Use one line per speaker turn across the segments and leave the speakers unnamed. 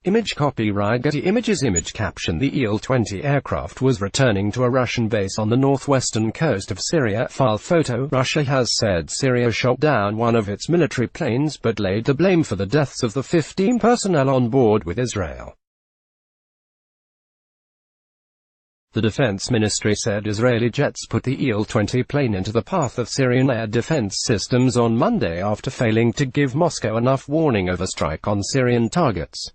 Image copyright Getty Images. Image caption: the Il-20 aircraft was returning to a Russian base on the northwestern coast of Syria. File photo: Russia has said Syria shot down one of its military planes but laid the blame for the deaths of the 15 personnel on board with Israel. The Defense Ministry said Israeli jets put the Il-20 plane into the path of Syrian air defense systems on Monday after failing to give Moscow enough warning of a strike on Syrian targets.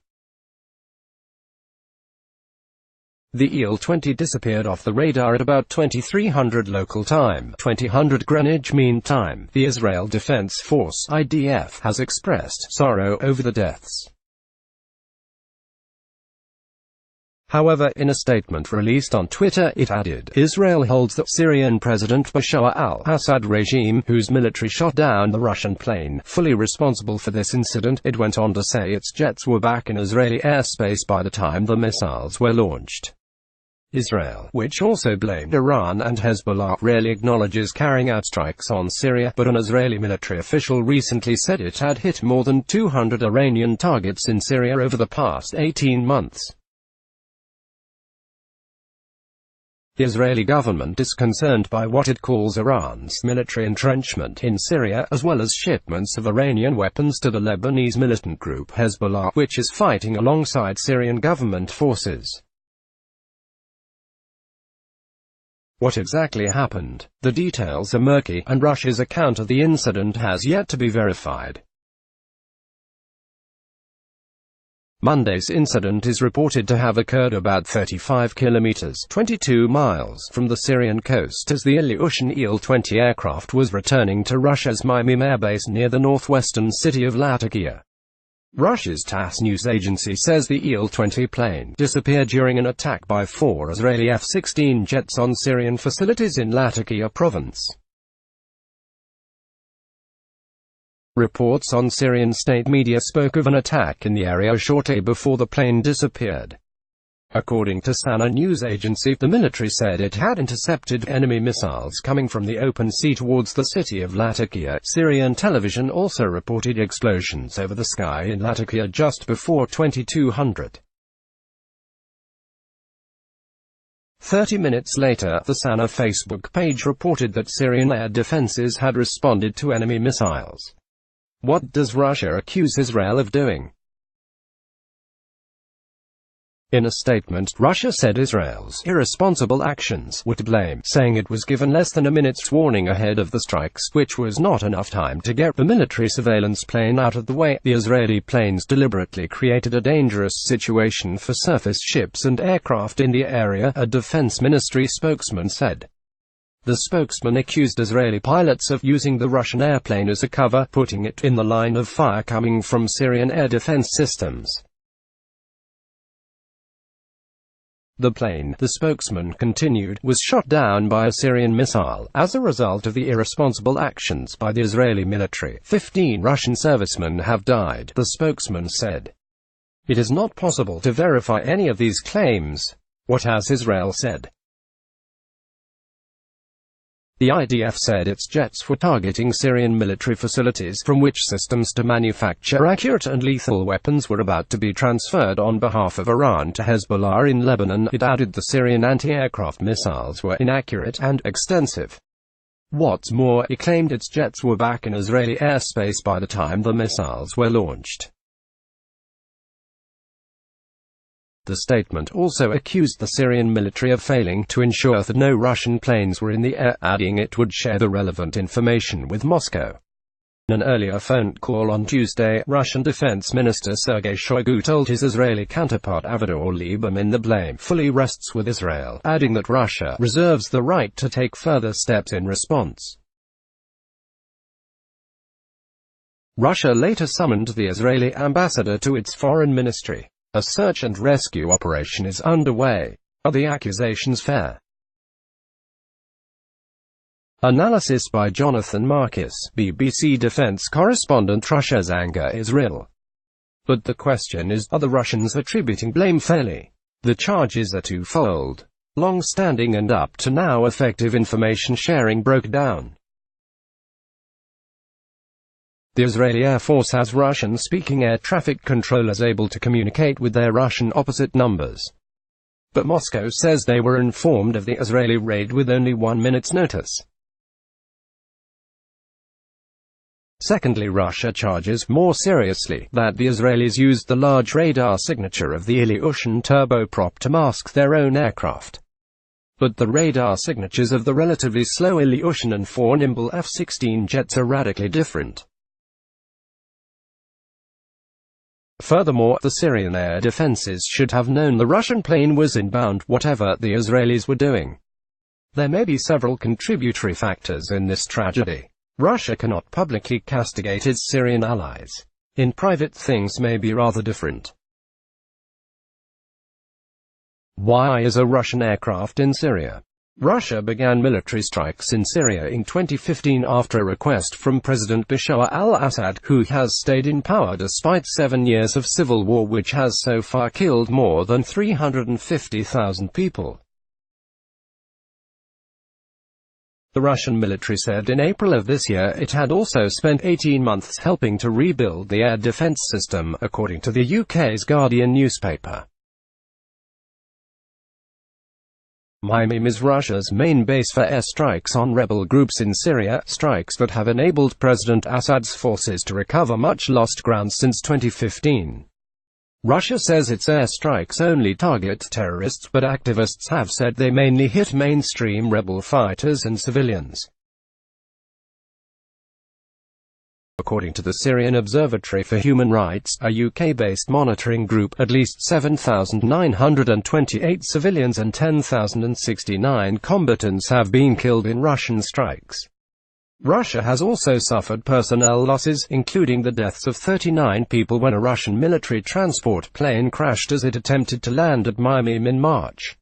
The Il-20 disappeared off the radar at about 2300 local time, 2000 Greenwich Mean Time. The Israel Defense Force (IDF) has expressed sorrow over the deaths. However, in a statement released on Twitter, it added, Israel holds the Syrian President Bashar al-Assad regime, whose military shot down the Russian plane, fully responsible for this incident. It went on to say its jets were back in Israeli airspace by the time the missiles were launched. Israel, which also blamed Iran and Hezbollah, rarely acknowledges carrying out strikes on Syria, but an Israeli military official recently said it had hit more than 200 Iranian targets in Syria over the past 18 months. The Israeli government is concerned by what it calls Iran's military entrenchment in Syria, as well as shipments of Iranian weapons to the Lebanese militant group Hezbollah, which is fighting alongside Syrian government forces. What exactly happened? The details are murky, and Russia's account of the incident has yet to be verified. Monday's incident is reported to have occurred about 35 kilometers (22 miles) from the Syrian coast as the Ilyushin Il-20 aircraft was returning to Russia's Maymim airbase near the northwestern city of Latakia. Russia's TASS news agency says the Il-20 plane disappeared during an attack by 4 Israeli F-16 jets on Syrian facilities in Latakia province. Reports on Syrian state media spoke of an attack in the area shortly before the plane disappeared. According to SANA news agency, the military said it had intercepted enemy missiles coming from the open sea towards the city of Latakia. Syrian television also reported explosions over the sky in Latakia just before 2200. 30 minutes later, the SANA Facebook page reported that Syrian air defenses had responded to enemy missiles. What does Russia accuse Israel of doing? In a statement, Russia said Israel's irresponsible actions were to blame, saying it was given less than a minute's warning ahead of the strikes, which was not enough time to get the military surveillance plane out of the way. The Israeli planes deliberately created a dangerous situation for surface ships and aircraft in the area, a defense ministry spokesman said. The spokesman accused Israeli pilots of using the Russian airplane as a cover, putting it in the line of fire coming from Syrian air defense systems. The plane, the spokesman continued, was shot down by a Syrian missile. As a result of the irresponsible actions by the Israeli military, 15 Russian servicemen have died, the spokesman said. It is not possible to verify any of these claims. What has Israel said? The IDF said its jets were targeting Syrian military facilities, from which systems to manufacture accurate and lethal weapons were about to be transferred on behalf of Iran to Hezbollah in Lebanon. It added the Syrian anti-aircraft missiles were inaccurate and extensive. What's more, it claimed its jets were back in Israeli airspace by the time the missiles were launched. The statement also accused the Syrian military of failing to ensure that no Russian planes were in the air, adding it would share the relevant information with Moscow. In an earlier phone call on Tuesday, Russian Defense Minister Sergei Shoigu told his Israeli counterpart Avigdor Lieberman the blame fully rests with Israel, adding that Russia reserves the right to take further steps in response. Russia later summoned the Israeli ambassador to its foreign ministry. A search and rescue operation is underway. Are the accusations fair? Analysis by Jonathan Marcus, BBC Defense correspondent. Russia's anger is real. But the question is, are the Russians attributing blame fairly? The charges are twofold. Long-standing and up to now effective information sharing broke down. The Israeli Air Force has Russian-speaking air traffic controllers able to communicate with their Russian opposite numbers. But Moscow says they were informed of the Israeli raid with only 1 minute's notice. Secondly, Russia charges more seriously that the Israelis used the large radar signature of the Ilyushin turboprop to mask their own aircraft. But the radar signatures of the relatively slow Ilyushin and 4 nimble F-16 jets are radically different. Furthermore, the Syrian air defenses should have known the Russian plane was inbound, whatever the Israelis were doing. There may be several contributory factors in this tragedy. Russia cannot publicly castigate its Syrian allies. In private, things may be rather different. Why is a Russian aircraft in Syria? Russia began military strikes in Syria in 2015 after a request from President Bashar al-Assad, who has stayed in power despite 7 years of civil war which has so far killed more than 350,000 people. The Russian military said in April of this year it had also spent 18 months helping to rebuild the air defense system, according to the UK's Guardian newspaper. Mymym is Russia's main base for airstrikes on rebel groups in Syria, strikes that have enabled President Assad's forces to recover much lost ground since 2015. Russia says its airstrikes only target terrorists, but activists have said they mainly hit mainstream rebel fighters and civilians. According to the Syrian Observatory for Human Rights, a UK-based monitoring group, at least 7,928 civilians and 10,069 combatants have been killed in Russian strikes. Russia has also suffered personnel losses, including the deaths of 39 people when a Russian military transport plane crashed as it attempted to land at Mymym in March.